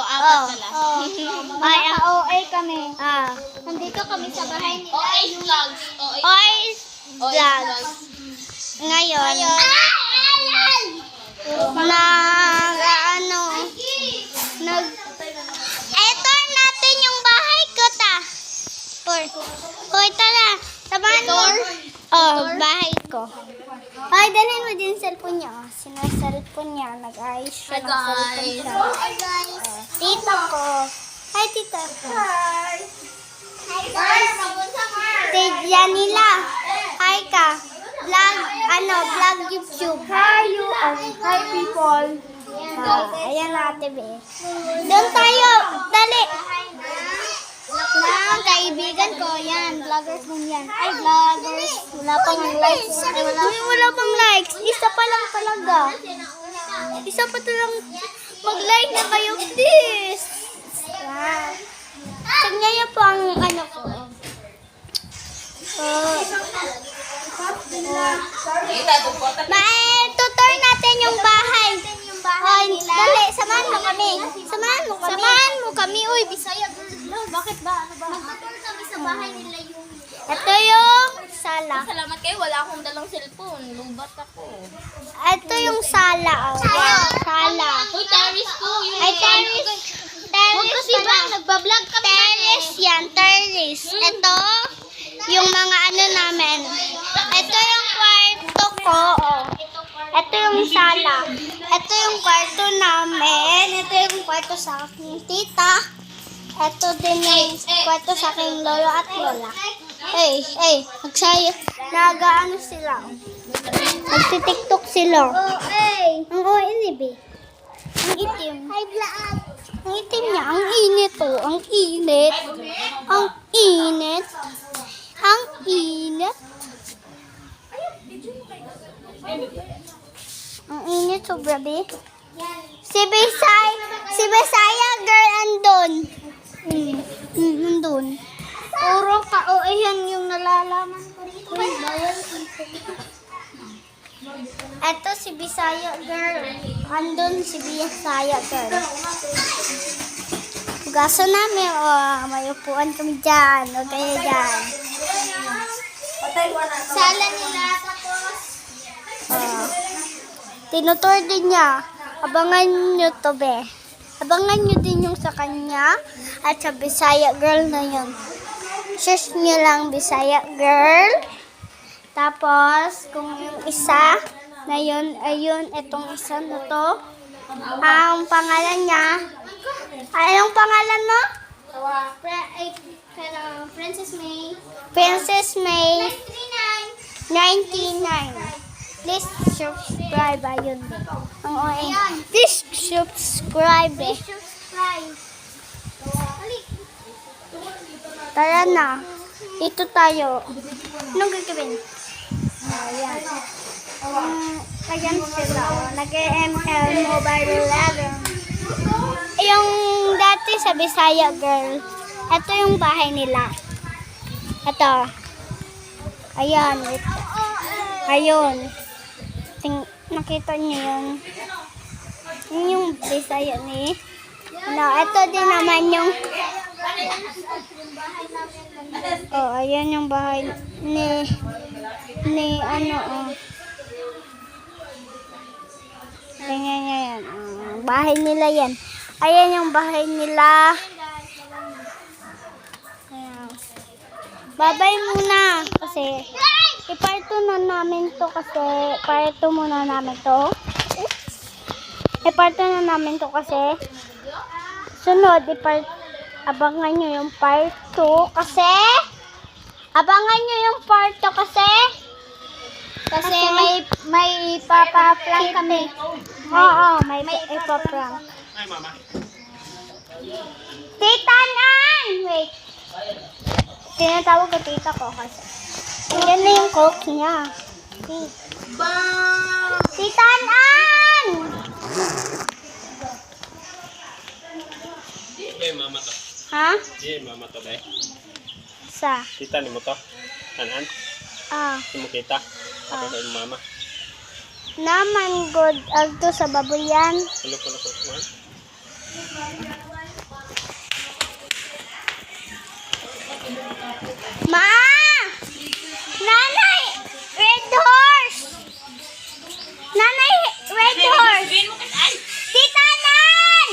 apat pala. Ay, OA kami. Nandito kami sa bahay nila. OA Vlogs. OA Vlogs. Ngayon, tour natin yung bahay ko, ta. Tour. Hoy, tara. Samahan mo. Bahay ko. Ay, dalhin mo din cellphone niya. Cellphone niya. Nag-ayos siya ng cellphone siya. Hi guys. Tita ko. Hi, tita. Hi. Hi guys. Si Janila. Hi ka. Vlog YouTube. Hi you. Hi people. Ayan na, ate Be. Doon tayo. Dali. Mga kaibigan ko, yan. Vloggers mo yan. Ay, vloggers. Wala pang likes. Ay, Wala pang likes. Isa pa lang talaga. Isa pa lang. Mag-like na kayo, please. Wow. Tignan niyo po ang ano ko. Tutor natin yung bahay. Dali, samahan mo kami. Samahan mo kami. Uy, Bisaya girl. Bakit ba? Ano ba? Magtutur kami sa bahay nila yung... ito yung sala. Salamat kayo. Wala akong dalang cellphone. Lubat ako. Ito yung sala. Sala. Uy, terrace ko. Ay, terrace. Huwag kasi ba? Nagbablog kami. Terrace yan, terrace. Ito, yung mga ano namin. Ito yung kwarto ko. Ito yung sala. Ito yung kwarto namin. Ito yung kwarto sa aking tita. Ito din yung kwarto sa aking lolo at lola. Nag-ano sila. Nagtitiktok sila. Ang inibig. Ang itim. Ang itim niya. Ang init oh. Ang init. Ang init. Ang init. Ang init sobra, be. Si Bisaya girl andun. Andun. Puro ka-OA yung nalalaman ko dito. Ito si Bisaya girl. Andun si Bisaya girl. Pugaso namin. May upuan kami dyan. O kaya dyan. Sala nila. Tapos... Tinutur din niya. Abangan nyo to, be. Abangan nyo din yung sa kanya at sa Bisaya girl na yun. Search nyo lang Bisaya girl. Tapos, kung yung isa na yun, ayun, itong isa na to. Ang pangalan niya, anong pangalan mo? Princess May. Princess May 99. 99. Please subscribe. Ayun din. Ang OA. Please subscribe. Subscribe. Tara na. Dito tayo. Anong gagawin? Ayan. Ayan sila. Nag-ML Mobile Legends. Yung dati sa Bisaya girl. Ito yung bahay nila. Ito. Ayan. Ayun. Nakita niyo yun. Yun yung Bisaya ni. Ito din naman yung ayan yung bahay ni Ganyan yan. Bahay nila yan. Ayan yung bahay nila. Ayan. Bye-bye muna. Kasi, iparto na namin to kasi, iparto muna namin to. Iparto na namin to kasi, sunod, abangan nyo yung part 2 kasi, abangan nyo yung part 2 kasi, may ipapa-prank kami. Oo, may ipapa-prank. Ay, mama. Tita Nan! Wait. Tinatawag ko tita ko kasi. Ayan na yung coke niya. Tita Nan! Hey, mama to. Ha? Hey, mama to, be. Sa? Kita ni mo to. Anan? Di mo kita. Ako sa mama. Naman good agto sa baboyan. Pulo-pulo ko man. Ma! Nanay! Red horse! Nanay, red horse! Tita Nan!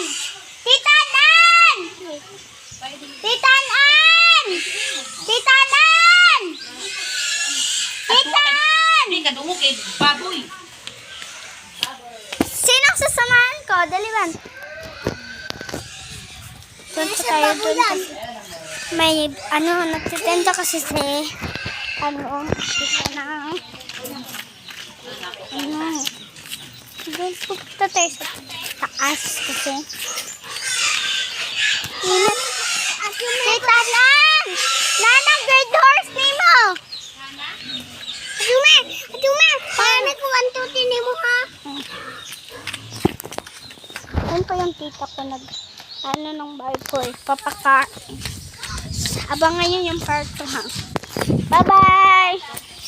Tita Nan! Tita Nan! Tita Nan! Tita Nan! Hindi ka dungog eh, baboy. Sinong sasamahan ko? Daliban. Punta tayo dun kasi. May, nagtitenda kasi si, kita na, doon punta tayo sa taas kasi. Tita Nan! Nanang great horse ni mo! Adume! Paano ko ang tuti ni mo ha? Ayun pa yung tita ko ng Bible, papakain. Abangan nyo yung part 2 ha. Bye-bye!